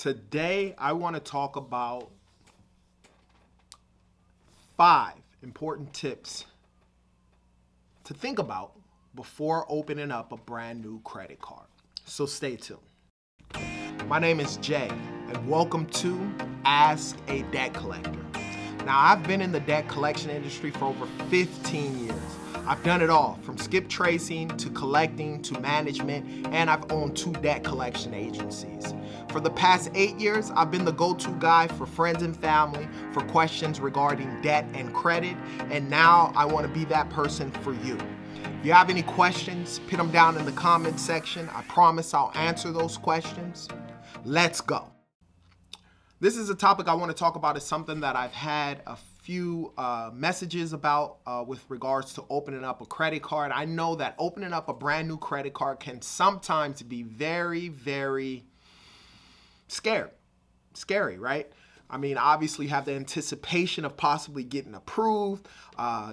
Today, I want to talk about 5 important tips to think about before opening up a brand new credit card. So stay tuned. My name is Jay, and welcome to Ask a Debt Collector. Now, I've been in the debt collection industry for over 15 years. I've done it all, from skip tracing to collecting to management, and I've owned 2 debt collection agencies. For the past 8 years, I've been the go-to guy for friends and family for questions regarding debt and credit, and now I want to be that person for you. If you have any questions, put them down in the comment section. I promise I'll answer those questions. Let's go. This is a topic I want to talk about. Is something that I've had a few messages about with regards to opening up a credit card. I know that opening up a brand new credit card can sometimes be very, very scary, right? I mean, obviously you have the anticipation of possibly getting approved.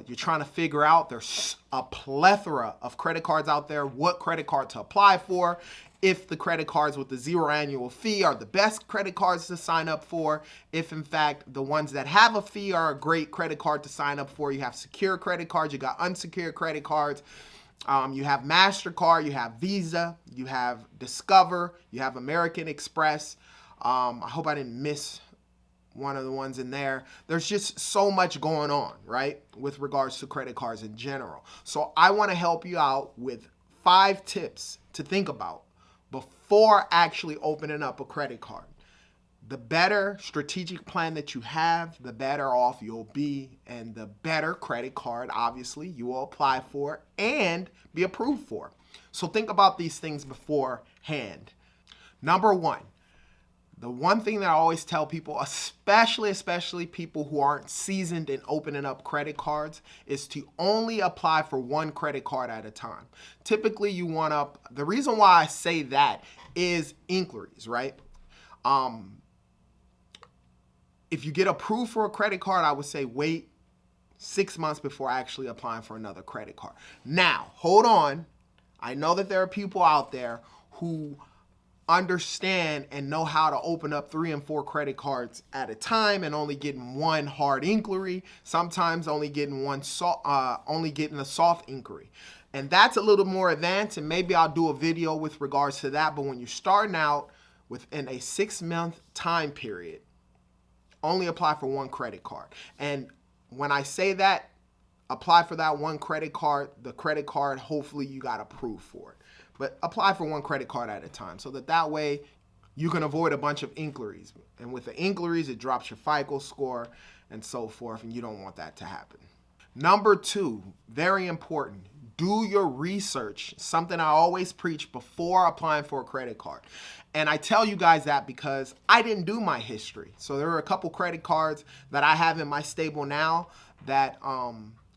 You're trying to figure out, there's a plethora of credit cards out there, what credit card to apply for, if the credit cards with the 0 annual fee are the best credit cards to sign up for, if in fact the ones that have a fee are a great credit card to sign up for. You have secure credit cards, you got unsecured credit cards. You have MasterCard, you have Visa, you have Discover, you have American Express. I hope I didn't miss one of the ones in there. There's just so much going on, right, with regards to credit cards in general. So I want to help you out with 5 tips to think about before actually opening up a credit card. The better strategic plan that you have, the better off you'll be, and the better credit card, obviously, you will apply for and be approved for. So think about these things beforehand. Number 1, the one thing that I always tell people, especially people who aren't seasoned in opening up credit cards, is to only apply for one credit card at a time. Typically, you want to, the reason why I say that is inquiries, right? If you get approved for a credit card, I would say wait 6 months before actually applying for another credit card. Now, hold on. I know that there are people out there who understand and know how to open up 3 and 4 credit cards at a time and only getting one hard inquiry, sometimes only getting a soft inquiry. And that's a little more advanced, and maybe I'll do a video with regards to that. But when you're starting out within a 6-month time period, only apply for one credit card. And when I say that, apply for that one credit card, the credit card, hopefully you got approved for it. But apply for one credit card at a time so that way you can avoid a bunch of inquiries. And with the inquiries, it drops your FICO score and so forth, and you don't want that to happen. Number 2, very important, do your research, something I always preach before applying for a credit card. And I tell you guys that because I didn't do my history. So there are a couple credit cards that I have in my stable now that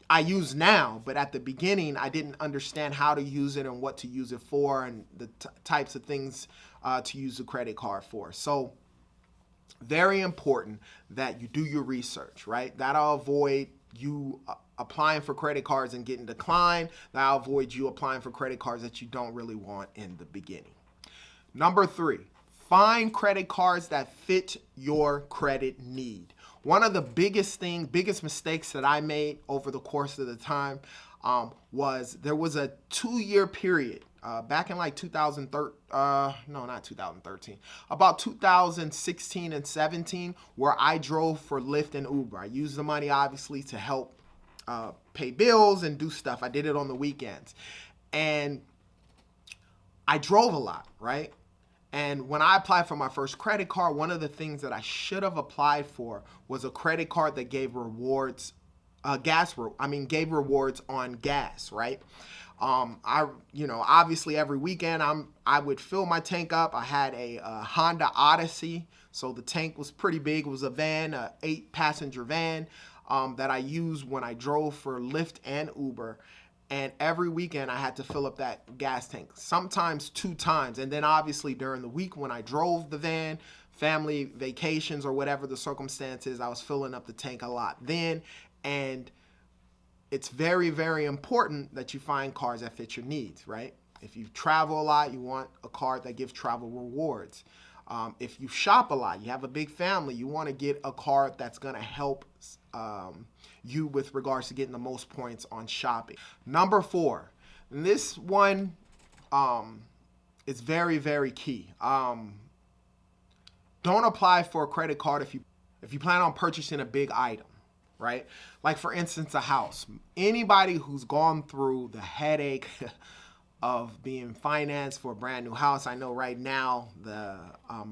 I use now, but at the beginning, I didn't understand how to use it and what to use it for and the types of things to use a credit card for. So very important that you do your research, right? That'll avoid you applying for credit cards and getting declined. That'll avoid you applying for credit cards that you don't really want in the beginning. Number 3, find credit cards that fit your credit need. One of the biggest mistakes that I made over the course of the time was there was a 2-year period back in like 2013, about 2016 and 17, where I drove for Lyft and Uber. I used the money obviously to help pay bills and do stuff. I did it on the weekends, and I drove a lot, right? And when I applied for my first credit card, one of the things that I should have applied for was a credit card that gave rewards, gave rewards on gas, right? Obviously every weekend I would fill my tank up. I had a Honda Odyssey, so the tank was pretty big. It was a van, a 8-passenger van that I used when I drove for Lyft and Uber. And every weekend I had to fill up that gas tank, sometimes 2 times. And then obviously during the week when I drove the van, family vacations or whatever the circumstances, I was filling up the tank a lot then. And it's very, very important that you find cars that fit your needs, right? If you travel a lot, you want a card that gives travel rewards. If you shop a lot, you have a big family, you want to get a card that's going to help you with regards to getting the most points on shopping. Number 4, and this one is very, very key. Don't apply for a credit card if you plan on purchasing a big item, right? Like for instance, a house. Anybody who's gone through the headache of being financed for a brand new house. I know right now the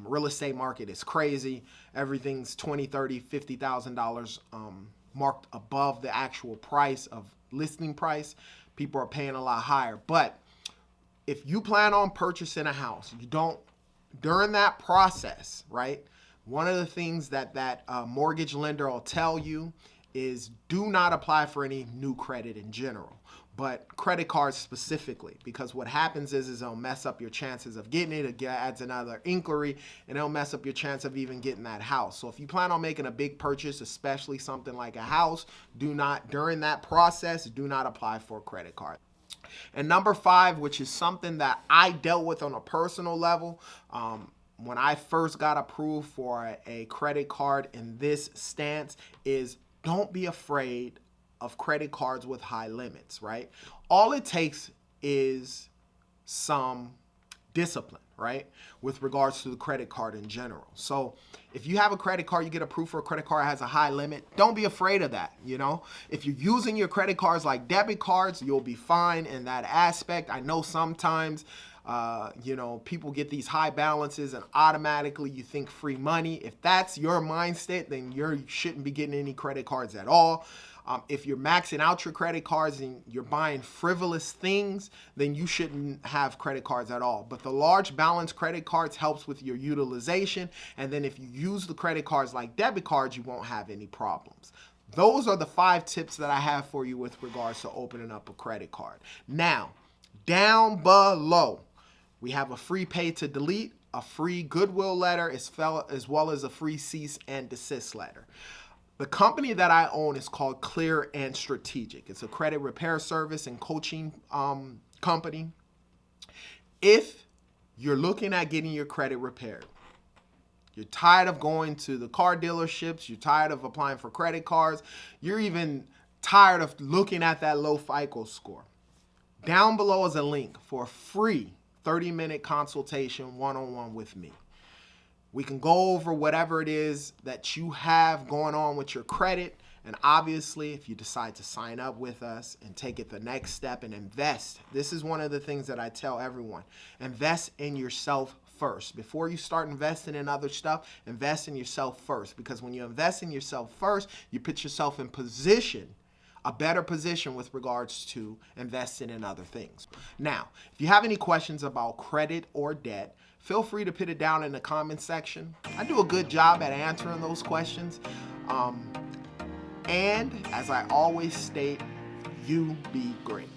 real estate market is crazy. Everything's $20,000, $30,000, $50,000 marked above the actual price of listing price. People are paying a lot higher. But if you plan on purchasing a house, you don't, during that process, right? One of the things that mortgage lender will tell you is do not apply for any new credit in general, but credit cards specifically, because what happens is it'll mess up your chances of getting it. It adds another inquiry, and it'll mess up your chance of even getting that house. So if you plan on making a big purchase, especially something like a house, do not, during that process, do not apply for a credit card. And number 5, which is something that I dealt with on a personal level, when I first got approved for a credit card in this stance, is don't be afraid of credit cards with high limits, right? All it takes is some discipline, right? With regards to the credit card in general. So if you have a credit card, you get approved for a credit card that has a high limit, don't be afraid of that, you know? If you're using your credit cards like debit cards, you'll be fine in that aspect. I know sometimes people get these high balances and automatically you think free money. If that's your mindset, then you shouldn't be getting any credit cards at all. If you're maxing out your credit cards and you're buying frivolous things, then you shouldn't have credit cards at all. But the large balance credit cards helps with your utilization. And then if you use the credit cards like debit cards, you won't have any problems. Those are the 5 tips that I have for you with regards to opening up a credit card. Now, down below, we have a free pay to delete, a free Goodwill letter, as well as a free cease and desist letter. The company that I own is called Clear and Strategic. It's a credit repair service and coaching company. If you're looking at getting your credit repaired, you're tired of going to the car dealerships, you're tired of applying for credit cards, you're even tired of looking at that low FICO score, down below is a link for a free 30-minute consultation one-on-one with me. We can go over whatever it is that you have going on with your credit. And obviously, if you decide to sign up with us and take it the next step and invest, this is one of the things that I tell everyone. Invest in yourself first. Before you start investing in other stuff, invest in yourself first. Because when you invest in yourself first, you put yourself in a better position with regards to investing in other things. Now, if you have any questions about credit or debt, feel free to put it down in the comment section. I do a good job at answering those questions. And as I always state, you be great.